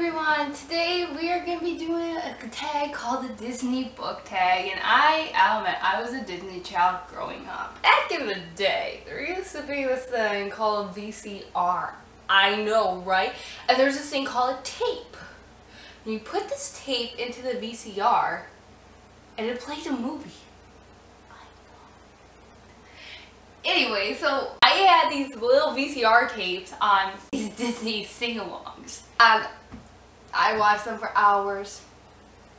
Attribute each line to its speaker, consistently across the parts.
Speaker 1: everyone, today we are going to be doing a tag called the Disney Book Tag, and I was a Disney child growing up. Back in the day, there used to be this thing called VCR. I know, right? And there's this thing called a tape. And you put this tape into the VCR and it played a movie. Anyway, so I had these little VCR tapes on these Disney sing-alongs. And I watched them for hours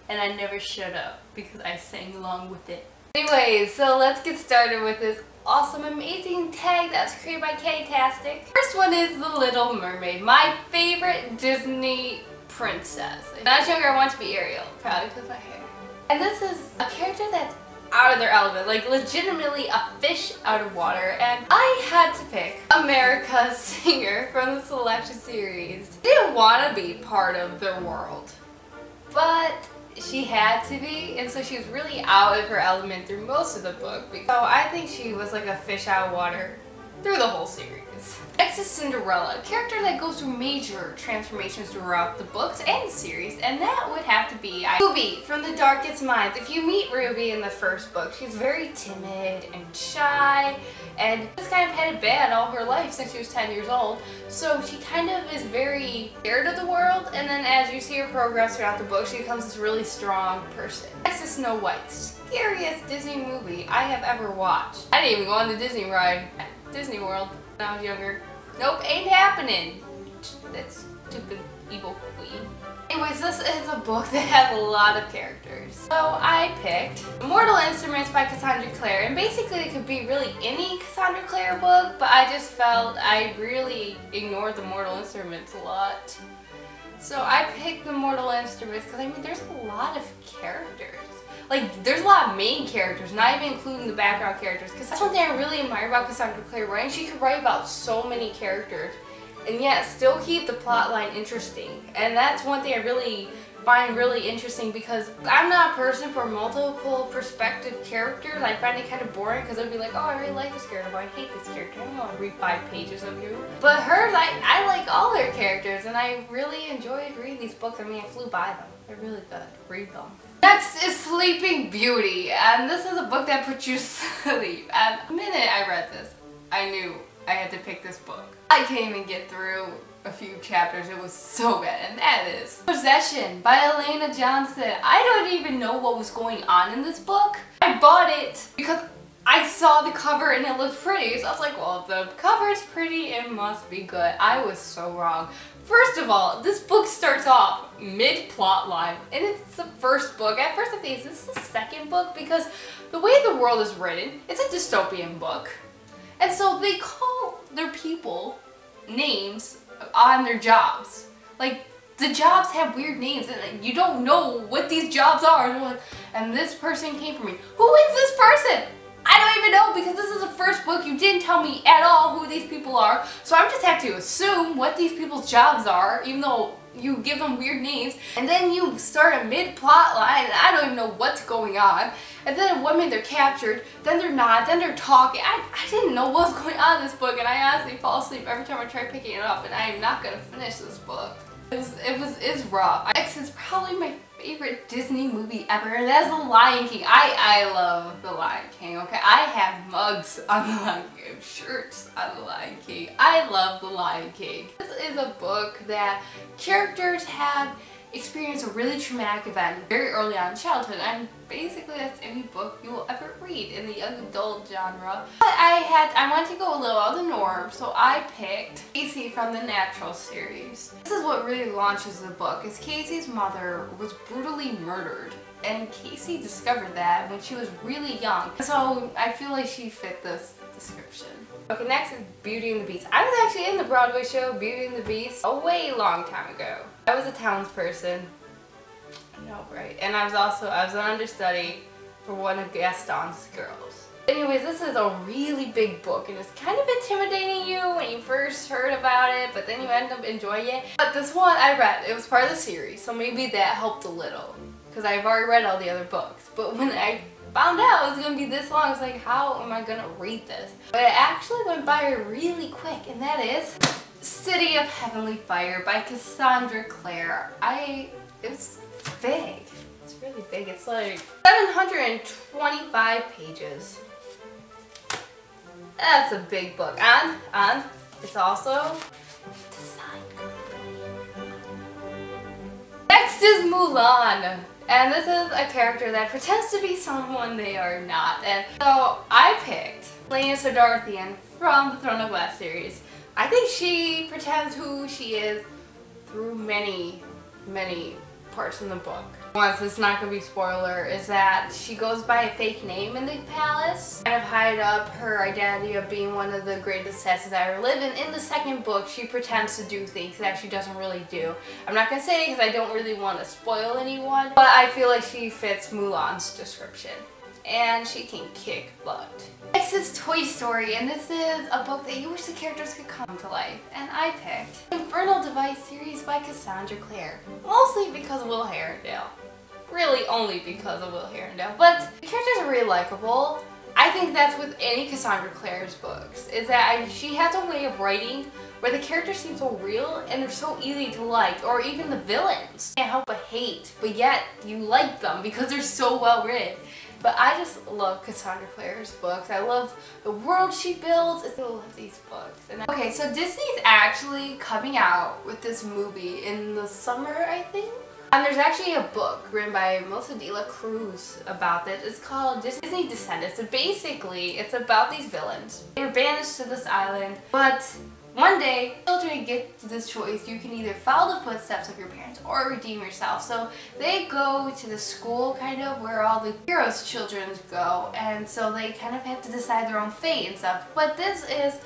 Speaker 1: and I never shut up because I sang along with it. Anyway, so let's get started with this awesome, amazing tag that's created by K-tastic. First one is The Little Mermaid, my favorite Disney princess. When I was younger, I wanted to be Ariel, probably because of my hair. And this is a character that's out of their element, like legitimately a fish out of water, and I had to pick America's Singer from the Selection series. I didn't want to be part of their world, but she had to be, and so she was really out of her element through most of the book. So I think she was like a fish out of water through the whole series. Next is Cinderella, a character that goes through major transformations throughout the books and the series, and that would have to be Ruby from The Darkest Minds. If you meet Ruby in the first book, she's very timid and shy, and just kind of had it bad all her life since she was 10 years old, so she kind of is very scared of the world, and then as you see her progress throughout the book, she becomes this really strong person. Next is Snow White, scariest Disney movie I have ever watched. I didn't even go on the Disney ride at Disney World when I was younger. Nope, ain't happening. That stupid evil queen. Anyways, this is a book that has a lot of characters. So I picked Mortal Instruments by Cassandra Clare, and basically it could be really any Cassandra Clare book, but I just felt I really ignored the Mortal Instruments a lot. So I picked the Mortal Instruments because I mean there's a lot of characters. Like, there's a lot of main characters, not even including the background characters, because that's one thing I really admire about Cassandra Clare writing. She could write about so many characters, and yet still keep the plot line interesting. And that's one thing I really find really interesting, because I'm not a person for multiple perspective characters. I find it kind of boring, because I'd be like, oh, I really like this character, but I hate this character. I don't want to read 5 pages of you. But hers, I like all their characters, and I really enjoyed reading these books. I mean, I flew by them. They're really good. Read them. Next is Sleeping Beauty, and this is a book that puts you to sleep. And the minute I read this, I knew I had to pick this book. I can't even get through a few chapters, it was so bad, and that is Possession by Elena Johnson. I don't even know what was going on in this book. I bought it because I saw the cover and it looked pretty, so I was like, well, if the cover is pretty, it must be good. I was so wrong. First of all, this book starts off mid-plot line, and it's the first book. At first I think, is this the second book? Because the way the world is written, it's a dystopian book. And so they call their people names on their jobs. Like, the jobs have weird names, and like, you don't know what these jobs are. And, like, and this person came for me. Who is this person? I don't even know, because this is the first book. You didn't tell me at all who these people are, so I just have to assume what these people's jobs are, even though you give them weird names, and then you start a mid-plot line, and I don't even know what's going on, and then one minute they're captured, then they're not, then they're talking. I didn't know what was going on in this book, and I honestly fall asleep every time I try picking it up, and I am not going to finish this book. It's rough. Next is probably my favorite Disney movie ever, and that's The Lion King. I love The Lion King, okay? I have mugs on The Lion King, shirts on The Lion King. I love The Lion King. This is a book that characters have experienced a really traumatic event very early on in childhood, and basically that's any book you will ever read in the young adult genre. But I wanted to go a little out of the norm, so I picked Casey from the Natural series. This is what really launches the book, is Casey's mother was brutally murdered, and Casey discovered that when she was really young. So I feel like she fit this description. Okay, next is Beauty and the Beast. I was actually in the Broadway show Beauty and the Beast a way long time ago. I was a townsperson. I know, right? And I was an understudy for one of Gaston's girls. Anyways, this is a really big book, and it's kind of intimidating you when you first heard about it, but then you end up enjoying it. But this one I read, it was part of the series, so maybe that helped a little, because I've already read all the other books. But when I found out it was going to be this long, I was like, how am I going to read this? But it actually went by really quick, and that is City of Heavenly Fire by Cassandra Clare. It's big. It's really big. It's like 725 pages. That's a big book. And it's also designed. Next is Mulan. And this is a character that pretends to be someone they are not. And so I picked Lena Sardarthian from the Throne of Glass series. I think she pretends who she is through many parts in the book. Once, it's not going to be spoiler, is that she goes by a fake name in the palace, kind of hide up her identity of being one of the greatest assassins that ever lived. And in the second book, she pretends to do things that she doesn't really do. I'm not going to say it because I don't really want to spoil anyone, but I feel like she fits Mulan's description. And she can kick butt. Next is Toy Story, and this is a book that you wish the characters could come to life. And I picked Infernal Device series by Cassandra Clare. Mostly because of Will Herondale. Really only because of Will Herondale. But the characters are really likable. I think that's with any Cassandra Clare's books. Is that she has a way of writing where the characters seem so real and they're so easy to like. Or even the villains. You can't help but hate, but yet you like them because they're so well written. But I just love Cassandra Clare's books. I love the world she builds. I still love these books. Okay, so Disney's actually coming out with this movie in the summer, I think. And there's actually a book written by Melissa De La Cruz about this. It's called Disney Descendants. So basically, it's about these villains. They were banished to this island, but one day, children get to this choice. You can either follow the footsteps of your parents or redeem yourself. So they go to the school kind of where all the heroes' children go. And so they kind of have to decide their own fate and stuff. But this is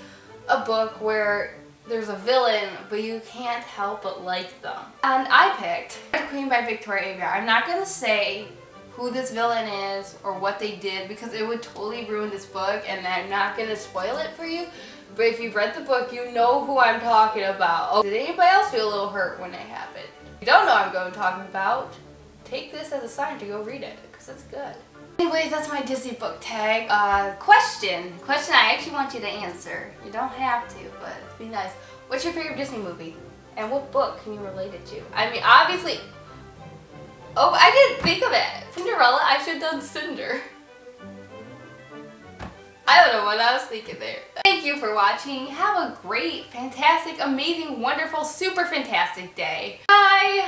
Speaker 1: a book where there's a villain, but you can't help but like them. And I picked Red Queen by Victoria Aveyard. I'm not going to say who this villain is or what they did because it would totally ruin this book, and I'm not going to spoil it for you. But if you've read the book, you know who I'm talking about. Oh, did anybody else feel a little hurt when it happened? If you don't know what I'm going to talk about, take this as a sign to go read it, because it's good. Anyways, that's my Disney book tag. Question I actually want you to answer. You don't have to, but it'd be nice. What's your favorite Disney movie? And what book can you relate it to? I mean, obviously... Oh, I didn't think of it. Cinderella, I should have done Cinder. I don't know what I was thinking there. Thank you for watching. Have a great, fantastic, amazing, wonderful, super fantastic day. Bye!